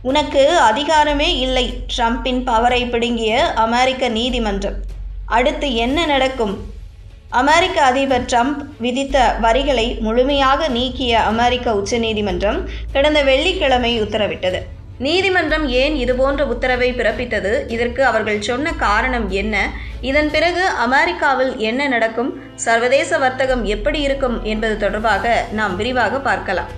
உனக்கு அதிகாரமே இல்லை. ட்ரம்பின் பவரை பிடுங்கிய அமெரிக்க நீதிமன்றம். அடுத்து என்ன நடக்கும்? அமெரிக்க அதிபர் ட்ரம்ப் விதித்த வரிகளை முழுமையாக நீக்கிய அமெரிக்க உச்சநீதிமன்றம் கடந்த வெள்ளிக்கிழமை உத்தரவிட்டது. நீதிமன்றம் ஏன் இதுபோன்ற உத்தரவை பிறப்பித்தது? இதற்கு அவர்கள் சொன்ன காரணம் என்ன? இதன் பிறகு அமெரிக்காவில் என்ன நடக்கும்? சர்வதேச வர்த்தகம் எப்படி இருக்கும் என்பது தொடர்பாக நாம் விரிவாக பார்க்கலாம்.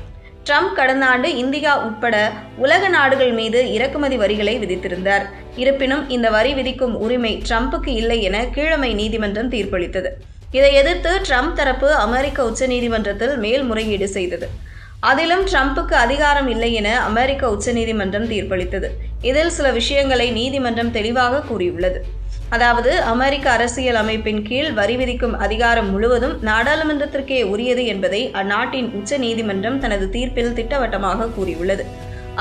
ட்ரம்ப் கடந்த ஆண்டு இந்தியா உட்பட உலக நாடுகள் மீது இறக்குமதி வரிகளை விதித்திருந்தார். இருப்பினும் இந்த வரி விதிக்கும் உரிமை ட்ரம்புக்கு இல்லை என கீழமை நீதிமன்றம் தீர்ப்பளித்தது. இதை எதிர்த்து ட்ரம்ப் தரப்பு அமெரிக்க உச்சநீதிமன்றத்தில் மேல்முறையீடு செய்தது. அதிலும் ட்ரம்புக்கு அதிகாரம் இல்லை என அமெரிக்க உச்சநீதிமன்றம் தீர்ப்பளித்தது. இதில் சில விஷயங்களை நீதிமன்றம் தெளிவாக கூறியுள்ளது. அதாவது, அமெரிக்க அரசியல் அமைப்பின் கீழ் வரி விதிக்கும் அதிகாரம் முழுவதும் நாடாளுமன்றத்திற்கே உரியது என்பதை அந்நாட்டின் உச்ச நீதிமன்றம் தனது தீர்ப்பில் திட்டவட்டமாக கூறியுள்ளது.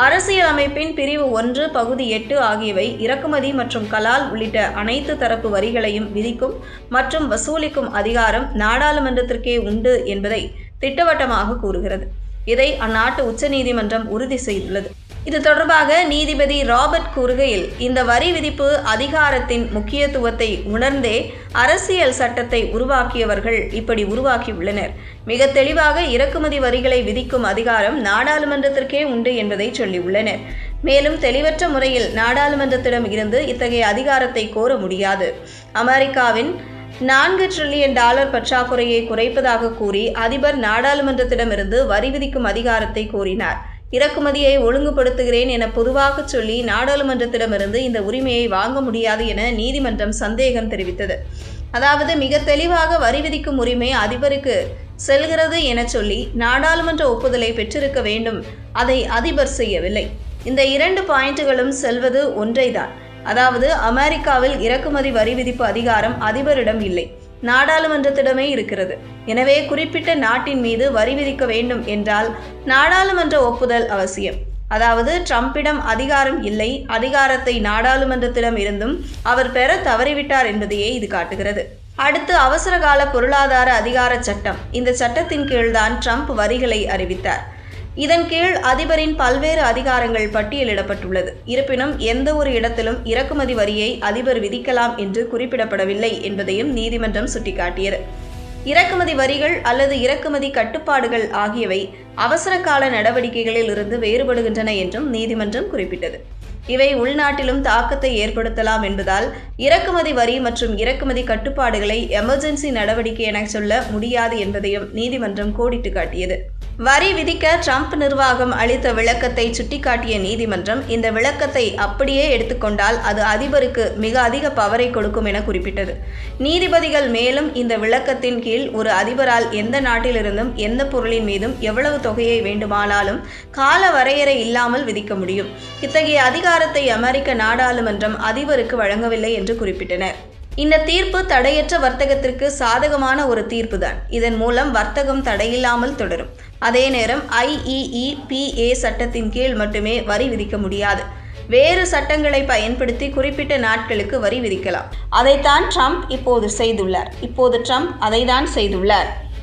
அரசியல் அமைப்பின் பிரிவு 1 பகுதி 8 ஆகியவை இறக்குமதி மற்றும் கலால் உள்ளிட்ட அனைத்து தரப்பு வரிகளையும் விதிக்கும் மற்றும் வசூலிக்கும் அதிகாரம் நாடாளுமன்றத்திற்கே உண்டு என்பதை திட்டவட்டமாக கூறுகிறது. இதை அந்நாட்டு உச்சநீதிமன்றம் உறுதி செய்துள்ளது. இது தொடர்பாக நீதிபதி ராபர்ட் கூறுகையில், இந்த வரி விதிப்பு அதிகாரத்தின் முக்கியத்துவத்தை உணர்ந்தே அரசியல் சட்டத்தை உருவாக்கியவர்கள் இப்படி உருவாக்கியுள்ளனர். மிக தெளிவாக இறக்குமதி வரிகளை விதிக்கும் அதிகாரம் நாடாளுமன்றத்திற்கே உண்டு என்பதை சொல்லியுள்ளனர். மேலும் தெளிவற்ற முறையில் நாடாளுமன்றத்திடம் இருந்து இத்தகைய அதிகாரத்தை கோர முடியாது. அமெரிக்காவின் $4 டிரில்லியன் பற்றாக்குறையை குறைப்பதாக கூறி அதிபர் நாடாளுமன்றத்திடமிருந்து வரி விதிக்கும் அதிகாரத்தை கோரினார். இறக்குமதியை ஒழுங்குபடுத்துகிறேன் என பொதுவாக சொல்லி நாடாளுமன்றத்திடமிருந்து இந்த உரிமையை வாங்க முடியாது என நீதிமன்றம் சந்தேகம் தெரிவித்தது. அதாவது, மிக தெளிவாக வரி விதிக்கும் உரிமை அதிபருக்கு செல்கிறது என சொல்லி நாடாளுமன்ற ஒப்புதலை பெற்றிருக்க வேண்டும். அதை அதிபர் செய்யவில்லை. இந்த 2 பாயிண்ட்டுகளும் செல்வது ஒன்றைதான். அதாவது, அமெரிக்காவில் இறக்குமதி வரி விதிப்பு அதிகாரம் அதிபரிடம் இல்லை, நாடாளுமன்றத்திடமே இருக்கிறது. எனவே குறிப்பிட்ட நாட்டின் மீது வரி விதிக்க வேண்டும் என்றால் நாடாளுமன்ற ஒப்புதல் அவசியம். அதாவது, ட்ரம்பிடம் அதிகாரம் இல்லை, அதிகாரத்தை நாடாளுமன்றத்திடம் இருந்தும் அவர் பெற தவறிவிட்டார் என்பதையே இது காட்டுகிறது. அடுத்து, அவசரகால பொருளாதார அதிகார சட்டம். இந்த சட்டத்தின் கீழ்தான் ட்ரம்ப் வரிகளை அறிவித்தார். இதன் கீழ் அதிபரின் பல்வேறு அதிகாரங்கள் பட்டியலிடப்பட்டுள்ளது. இருப்பினும் எந்த ஒரு இடத்திலும் இறக்குமதி வரியை அதிபர் விதிக்கலாம் என்று குறிப்பிடப்படவில்லை என்பதையும் நீதிமன்றம் சுட்டிக்காட்டியது. இறக்குமதி வரிகள் அல்லது இறக்குமதி கட்டுப்பாடுகள் ஆகியவை அவசர கால நடவடிக்கைகளில் இருந்து வேறுபடுகின்றன என்றும் நீதிமன்றம் குறிப்பிட்டது. இவை உள்நாட்டிலும் தாக்கத்தை ஏற்படுத்தலாம் என்பதால் இறக்குமதி வரி மற்றும் இறக்குமதி கட்டுப்பாடுகளை எமர்ஜென்சி நடவடிக்கை என சொல்ல முடியாது என்பதையும் நீதிமன்றம் கோடிட்டு காட்டியது. வரி விதிக்க ட்ரம்ப் நிர்வாகம் அளித்த விளக்கத்தை சுட்டிக்காட்டிய நீதிமன்றம், இந்த விளக்கத்தை அப்படியே எடுத்துக்கொண்டால் அது அதிபருக்கு மிக அதிக பவரை கொடுக்கும் என குறிப்பிட்டது. நீதிபதிகள் மேலும் இந்த விளக்கத்தின் கீழ் ஒரு அதிபரால் எந்த நாட்டிலிருந்தும் எந்த பொருளின் மீதும் எவ்வளவு தொகையை வேண்டுமானாலும் கால வரையறை இல்லாமல் விதிக்க முடியும். இத்தகைய அதிகாரத்தை அமெரிக்க நாடாளுமன்றம் அதிபருக்கு வழங்கவில்லை என்று குறிப்பிட்டனர். இந்த தீர்ப்பு தடையற்ற வர்த்தகத்திற்கு சாதகமான ஒரு தீர்ப்புதான். இதன் மூலம் வர்த்தகம் தடையில்லாமல் தொடரும். அதே நேரம் IEEPA சட்டத்தின் கீழ் மட்டுமே வரி விதிக்க முடியாது. வேறு சட்டங்களை பயன்படுத்தி குறிப்பிட்ட நாட்களுக்கு வரி விதிக்கலாம். அதைத்தான் ட்ரம்ப் இப்போது செய்துள்ளார்.